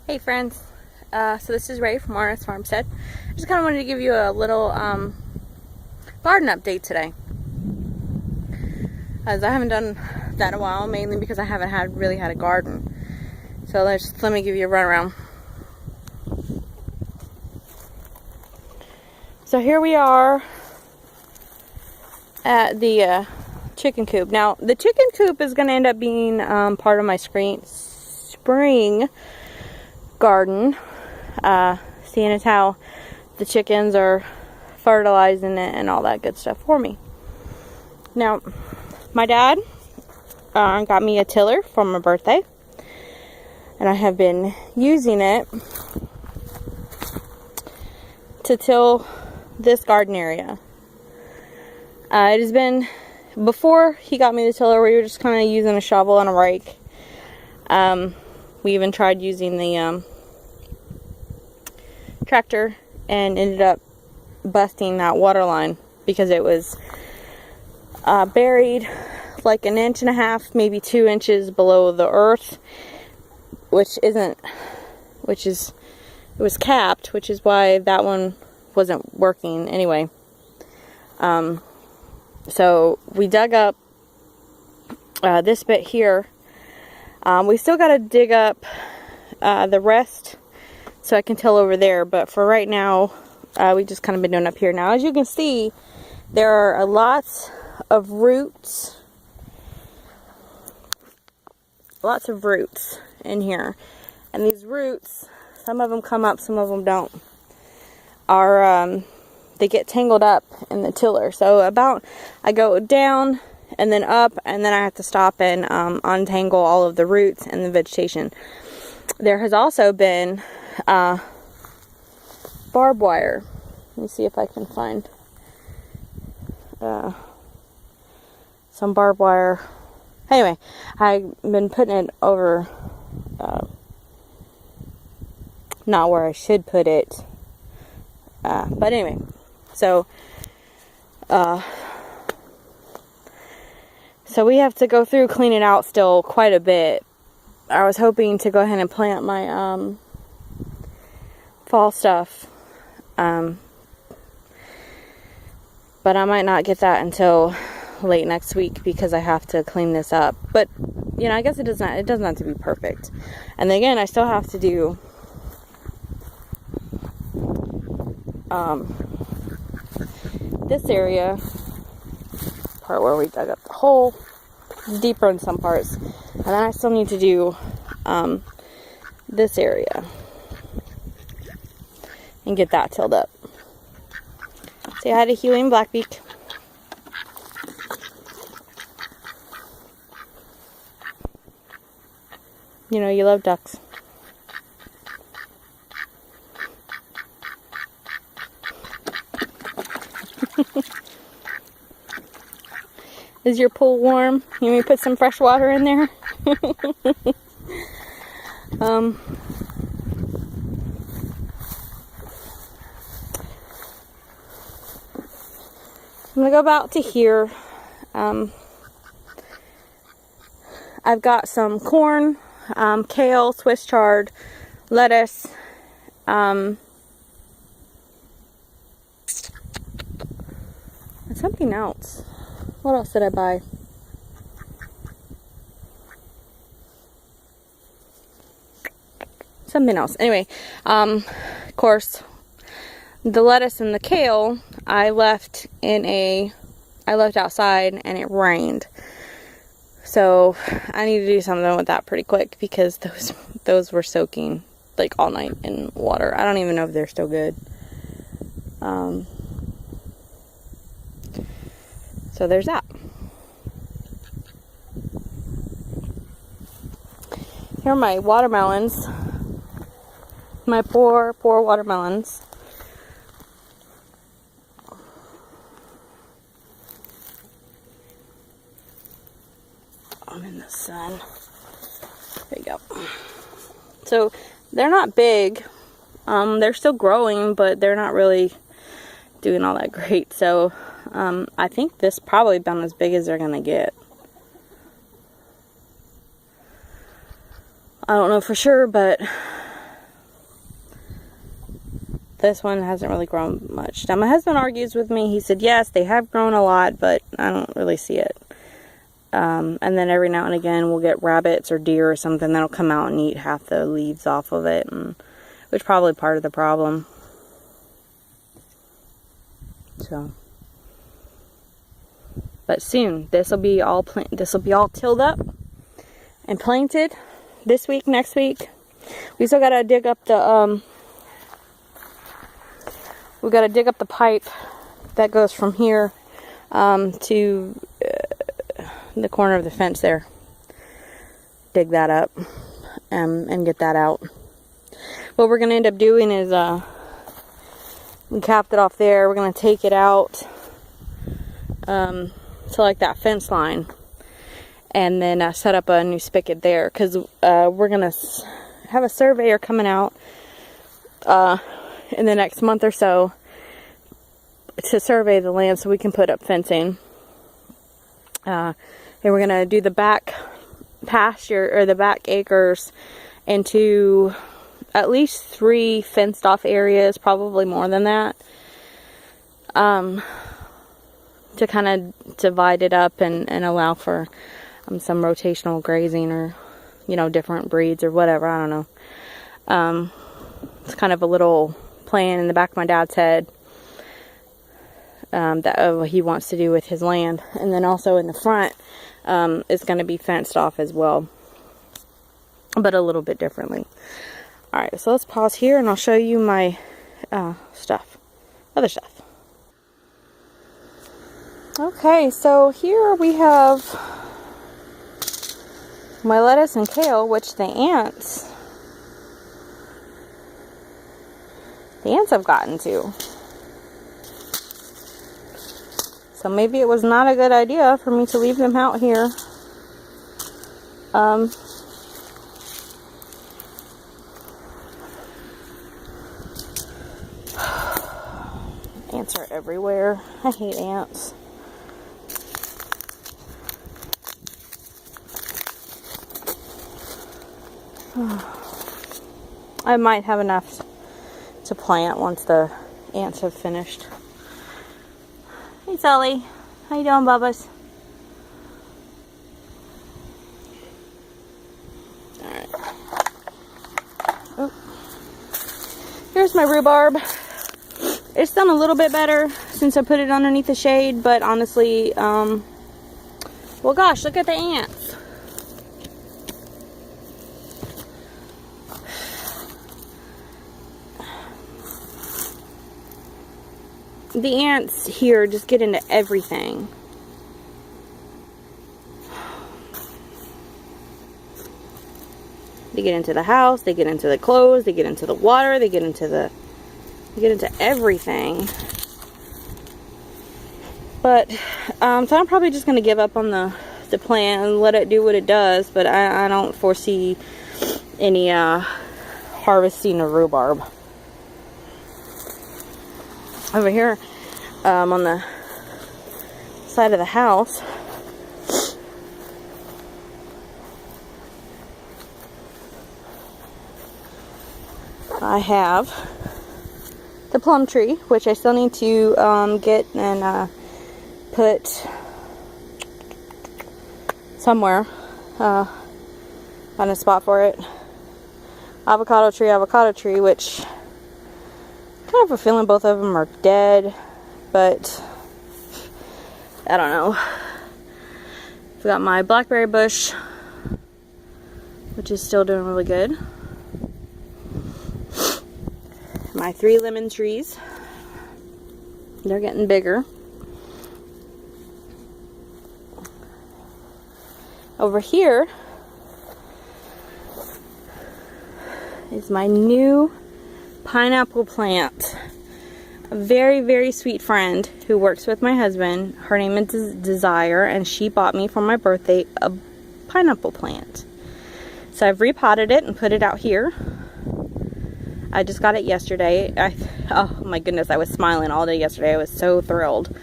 Hey friends, so this is Ray from RS Farmstead. I just kind of wanted to give you a little garden update today, as I haven't done that in a while, mainly because I haven't really had a garden. So let me give you a run around. So here we are at the chicken coop. Now the chicken coop is going to end up being part of my spring garden, seeing as how the chickens are fertilizing it and all that good stuff for me. Now, my dad got me a tiller for my birthday, and I have been using it to till this garden area. It has been, before he got me the tiller, we were just kind of using a shovel and a rake. We even tried using the tractor and ended up busting that water line because it was buried like 1.5 inches, maybe 2 inches below the earth, it was capped, which is why that one wasn't working anyway. So we dug up this bit here. We still got to dig up the rest so I can till over there, but for right now, we just kind of been doing up here. Now, as you can see, there are lots of roots in here, and these roots, some of them come up, some of them don't, they get tangled up in the tiller. So I go down and then up, and then I have to stop and untangle all of the roots and the vegetation. There has also been barbed wire. Let me see if I can find some barbed wire. Anyway, I've been putting it over, not where I should put it, but anyway, so we have to go through, clean it out still quite a bit. I was hoping to go ahead and plant my fall stuff, but I might not get that until late next week because I have to clean this up. But you know, I guess it doesn't have to be perfect. And then again, I still have to do this area part where we dug up the hole. It's deeper in some parts, and then I still need to do this area and get that tilled up. Say hi to Huey and Blackbeak. You know you love ducks. Is your pool warm? You want me to put some fresh water in there? I'm gonna go about to here. I've got some corn, kale, Swiss chard, lettuce, and something else. What else did I buy? Something else. Anyway, of course, the lettuce and the kale I left outside, and it rained. So I need to do something with that pretty quick because those were soaking like all night in water. I don't even know if they're still good. So there's that. Here are my watermelons. My poor watermelons. I'm in the sun. There you go. So they're not big. They're still growing, but they're not really doing all that great. So I think this probably about as big as they're gonna get. I don't know for sure, but this one hasn't really grown much. Now my husband argues with me. He said yes, they have grown a lot, but I don't really see it. And then every now and again we'll get rabbits or deer or something that'll come out and eat half the leaves off of it, and which is probably part of the problem. So, but soon this will be all tilled up and planted this week, next week. We still gotta dig up the we gotta dig up the pipe that goes from here to the corner of the fence there. Dig that up and get that out. What we're gonna end up doing is we capped it off there. We're gonna take it out to like that fence line, and then set up a new spigot there, because we're gonna have a surveyor coming out in the next month or so to survey the land so we can put up fencing. And we're gonna do the back pasture, or the back acres, into at least 3 fenced off areas, probably more than that, to kind of divide it up and allow for some rotational grazing, or different breeds or whatever. I don't know. It's kind of a little plan in the back of my dad's head that he wants to do with his land. And then also in the front is going to be fenced off as well, but a little bit differently. Alright, so let's pause here and I'll show you my other stuff. Okay, so here we have my lettuce and kale, which the ants have gotten to. So maybe it was not a good idea for me to leave them out here. Ants are everywhere. I hate ants. I might have enough to plant once the ants have finished. Hey Sully, how you doing, Bubba's? Alright. Oh. Here's my rhubarb. It's done a little bit better since I put it underneath the shade, but honestly, well gosh, look at the ants. The ants here just get into everything. They get into the house, they get into the clothes, they get into the water, they get into everything. But so I'm probably just going to give up on the plant and let it do what it does, but I don't foresee any harvesting of rhubarb. Over here on the side of the house, I have the plum tree, which I still need to get and put somewhere, find a spot for it. Avocado tree, which I have a feeling both of them are dead, but I don't know. I've got my blackberry bush, which is still doing really good. My 3 lemon trees, they're getting bigger. Over here is my new pineapple plant. A very, very sweet friend who works with my husband. Her name is Desire, and she bought me for my birthday a pineapple plant. So I've repotted it and put it out here. I just got it yesterday. Oh my goodness, I was smiling all day yesterday. I was so thrilled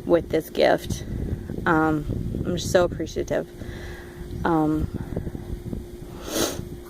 with this gift. I'm so appreciative.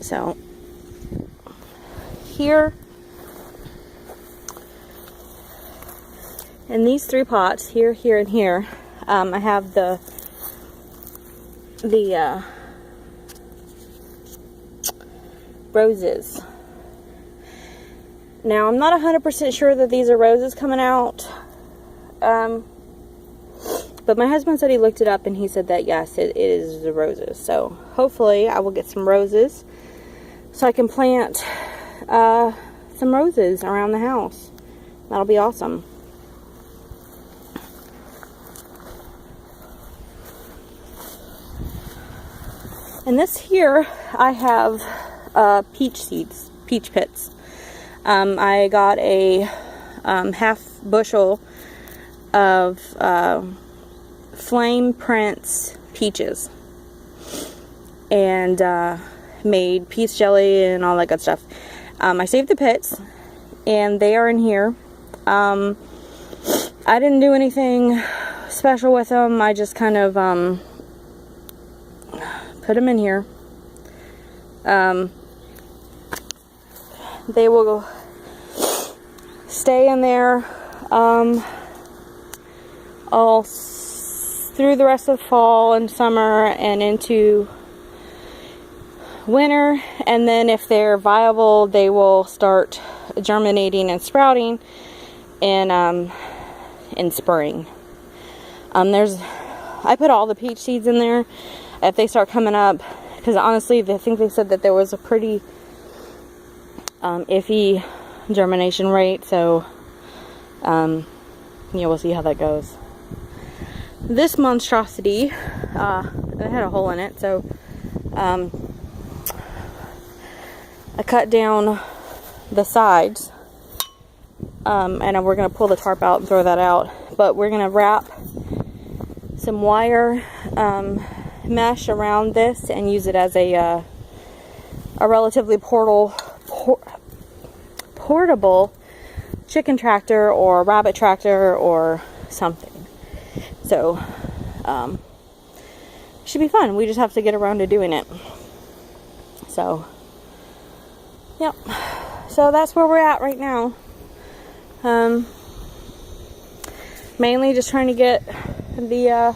So here in these 3 pots, here, here, and here, I have the roses. Now, I'm not 100% sure that these are roses coming out, but my husband said he looked it up and he said that yes, it is the roses. So hopefully I will get some roses so I can plant some roses around the house. That'll be awesome. And this here, I have peach seeds, peach pits. I got a half bushel of Flame Prince peaches and made peach jelly and all that good stuff. I saved the pits and they are in here. I didn't do anything special with them. I just kind of put them in here. They will stay in there all through the rest of the fall and summer and into winter, and then if they're viable they will start germinating and sprouting in spring. I put all the peach seeds in there if they start coming up, because honestly I think they said that there was a pretty iffy germination rate, so yeah, we'll see how that goes. This monstrosity, it had a hole in it, so I cut down the sides, and we're going to pull the tarp out and throw that out, but we're going to wrap some wire mesh around this and use it as a relatively portable chicken tractor or rabbit tractor or something. So should be fun. We just have to get around to doing it. So yep, so that's where we're at right now. Mainly just trying to get the